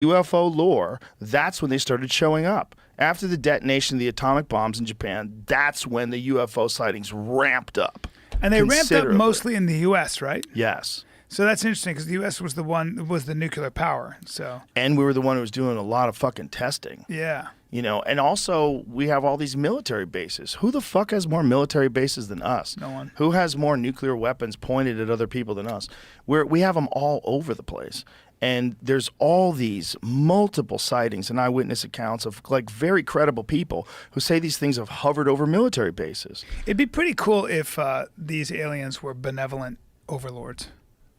UFO lore, that's when they started showing up. After the detonation of the atomic bombs in Japan, that's when the UFO sightings ramped up. And they ramped up mostly in the U.S., right? Yes. So that's interesting because the U.S. was the nuclear power. So. And we were the one who was doing a lot of fucking testing. Yeah. You know, and also we have all these military bases. Who the fuck has more military bases than us? No one. Who has more nuclear weapons pointed at other people than us? We have them all over the place. And there's all these multiple sightings and eyewitness accounts of like very credible people who say these things have hovered over military bases. It'd be pretty cool if these aliens were benevolent overlords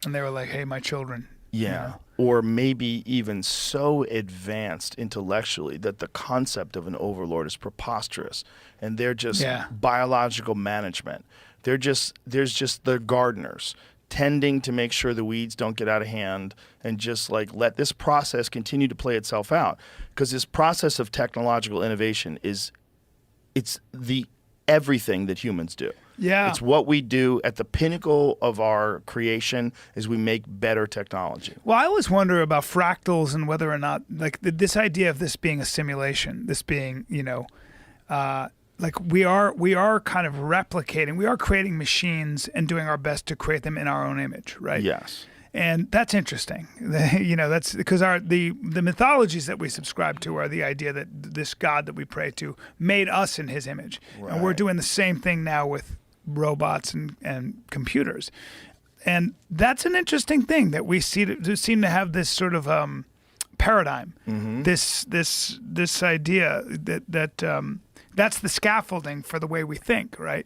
and they were like, hey, my children. Yeah. You know? Or maybe even so advanced intellectually that the concept of an overlord is preposterous and they're just biological management. There's just the gardeners tending to make sure the weeds don't get out of hand and just like let this process continue to play itself out. Because this process of technological innovation it's the everything that humans do. Yeah. It's what we do at the pinnacle of our creation is we make better technology. Well, I always wonder about fractals and whether or not like this idea of this being a simulation, this being, you know, like we are kind of replicating, we are creating machines and doing our best to create them in our own image, right? Yes. And that's interesting. You know, that's because the mythologies that we subscribe to are the idea that this God that we pray to made us in his image. Right. And we're doing the same thing now with robots and computers. And that's an interesting thing that we seem to have this sort of paradigm, this idea that that's the scaffolding for the way we think, right?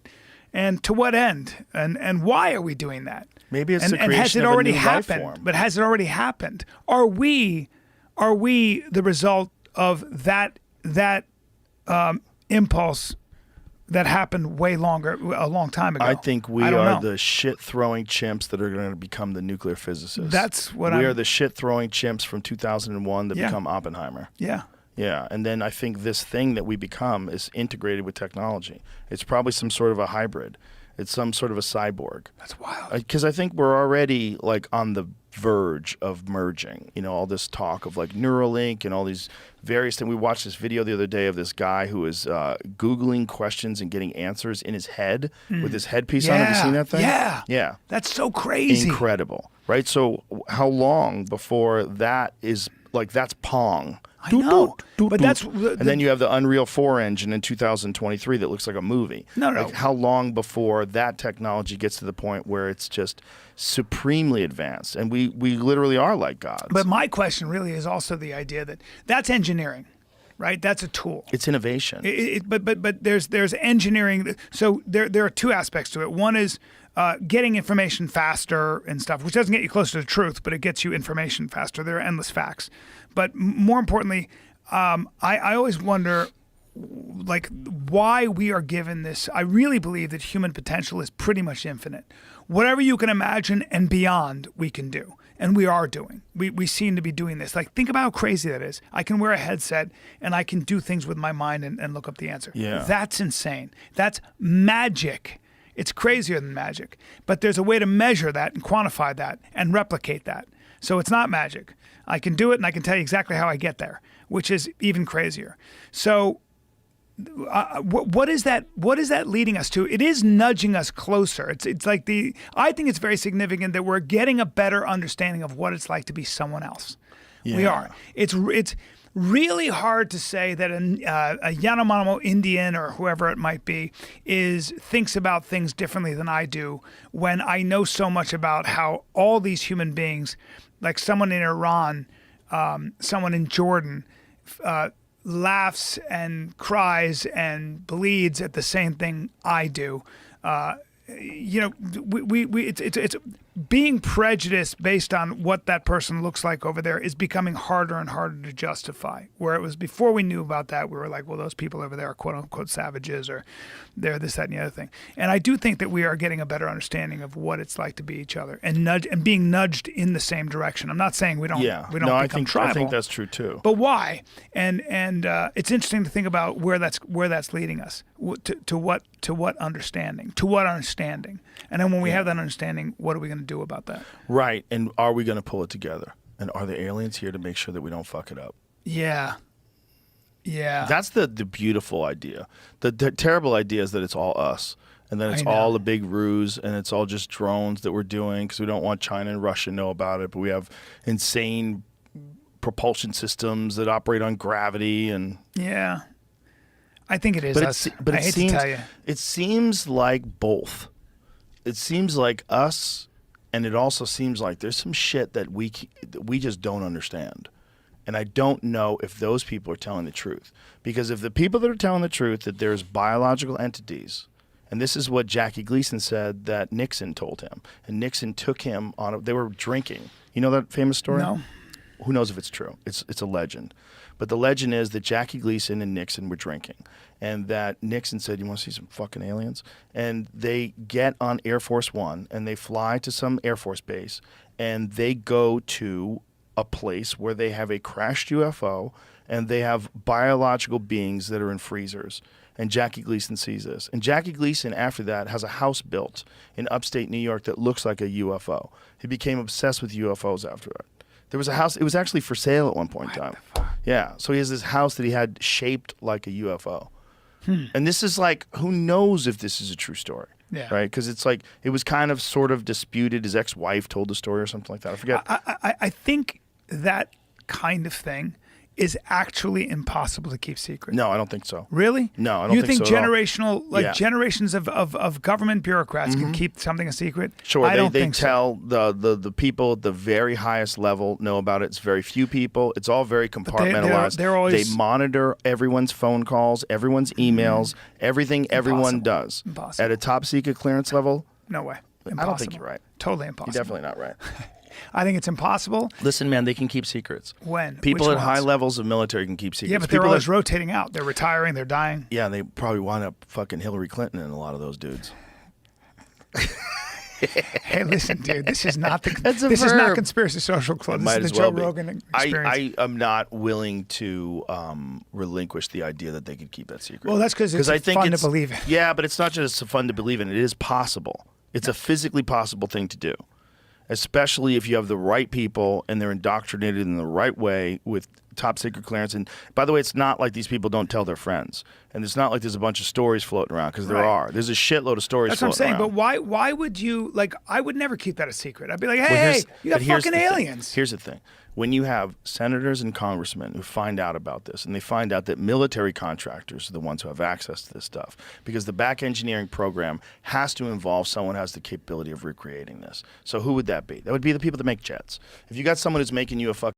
And to what end? And why are we doing that? Maybe it's the creation has it of already a new happened? life form. But has it already happened? Are we the result of that impulse that happened a long time ago? I think we are the shit-throwing chimps that are going to become the nuclear physicists. That's what we are the shit-throwing chimps from 2001 that become Oppenheimer. Yeah. Yeah, and then I think this thing that we become is integrated with technology. It's probably some sort of a hybrid. It's some sort of a cyborg. That's wild. Because I think we're already like on the verge of merging. You know, all this talk of like Neuralink and all these various things. We watched this video the other day of this guy who is Googling questions and getting answers in his head with his headpiece on. Have you seen that thing? Yeah. Yeah. That's so crazy. Incredible. Right? So how long before that is like that's Pong? I know, but that's and then you have the Unreal 4 engine in 2023 that looks like a movie. No. Like how long before that technology gets to the point where it's just supremely advanced, and we literally are like gods. But my question really is also the idea that that's engineering, right? That's a tool. It's innovation. But there's engineering. So there are two aspects to it. One is getting information faster and stuff, which doesn't get you closer to truth, but it gets you information faster. There are endless facts. But more importantly, I always wonder, like, why we are given this. I really believe that human potential is pretty much infinite. Whatever you can imagine and beyond, we can do. And we are doing. We seem to be doing this. Like, think about how crazy that is. I can wear a headset and I can do things with my mind and look up the answer. Yeah. That's insane. That's magic. It's crazier than magic. But there's a way to measure that and quantify that and replicate that. So it's not magic. I can do it and I can tell you exactly how I get there, which is even crazier. So what is that leading us to? It is nudging us closer. It's like I think it's very significant that we're getting a better understanding of what it's like to be someone else. Yeah. We are. It's really hard to say that a Yanomamo Indian or whoever it might be thinks about things differently than I do when I know so much about how all these human beings, like someone in Iran, someone in Jordan, laughs and cries and bleeds at the same thing I do. You know, it's being prejudiced based on what that person looks like over there is becoming harder and harder to justify. Where it was before we knew about that, we were like, well, those people over there are quote unquote savages, or they're this, that, and the other thing. And I do think that we are getting a better understanding of what it's like to be each other and being nudged in the same direction. I'm not saying we don't become tribal. I think that's true too. But why? And it's interesting to think about where that's leading us to what understanding, and then when we have that understanding, what are we going to do about that? Right, and are we going to pull it together? And are the aliens here to make sure that we don't fuck it up? Yeah. Yeah. That's the beautiful idea. The terrible idea is that it's all us. And then it's all a big ruse, and it's all just drones that we're doing because we don't want China and Russia to know about it. But we have insane propulsion systems that operate on gravity. And yeah. I think it is us. I hate to tell you. It seems like both. It seems like us, and it also seems like there's some shit that we just don't understand. And I don't know if those people are telling the truth. Because if the people that are telling the truth that there's biological entities, and this is what Jackie Gleason said that Nixon told him. And Nixon took him on, they were drinking. You know that famous story? No. Who knows if it's true? It's a legend. But the legend is that Jackie Gleason and Nixon were drinking. And that Nixon said, you want to see some fucking aliens? And they get on Air Force One and they fly to some Air Force base and they go to a place where they have a crashed UFO and they have biological beings that are in freezers. And Jackie Gleason sees this. And Jackie Gleason, after that, has a house built in upstate New York that looks like a UFO. He became obsessed with UFOs after that. There was a house, it was actually for sale at one point in time. Yeah, so he has this house that he had shaped like a UFO. And this is like, who knows if this is a true story? Yeah. Right? Because it's like, it was kind of sort of disputed. His ex-wife told the story or something like that. I forget. I think that kind of thing is actually impossible to keep secret. No, I don't think so. Really? No, I don't think so. You think generational, like generations of government bureaucrats can keep something a secret? Sure, they tell the people at the very highest level know about it. It's very few people. It's all very compartmentalized. They're always, they monitor everyone's phone calls, everyone's emails, everything everyone does. Impossible. At a top secret clearance level. No way. Impossible. I don't think you're right. Totally impossible. You're definitely not right. I think it's impossible. Listen, man, they can keep secrets. When? People at high levels of military can keep secrets. Yeah, but they're always rotating out. They're retiring. They're dying. Yeah, they probably wind up fucking Hillary Clinton and a lot of those dudes. Hey, listen, dude. This is not this is not Conspiracy Social Club. This is the Joe Rogan experience. I am not willing to relinquish the idea that they could keep that secret. Well, that's because it's fun to believe in. Yeah, but it's not just fun to believe in. It is possible. It's a physically possible thing to do. Especially if you have the right people and they're indoctrinated in the right way with top secret clearance. And by the way, it's not like these people don't tell their friends. And it's not like there's a bunch of stories floating around, because there are. There's a shitload of stories That's what I'm floating saying. around. But why would you, like, I would never keep that a secret. I'd be like, hey, you got fucking aliens. Here's the thing. When you have senators and congressmen who find out about this, and they find out that military contractors are the ones who have access to this stuff, because the back engineering program has to involve someone who has the capability of recreating this. So who would that be? That would be the people that make jets. If you got someone who's making you a fucking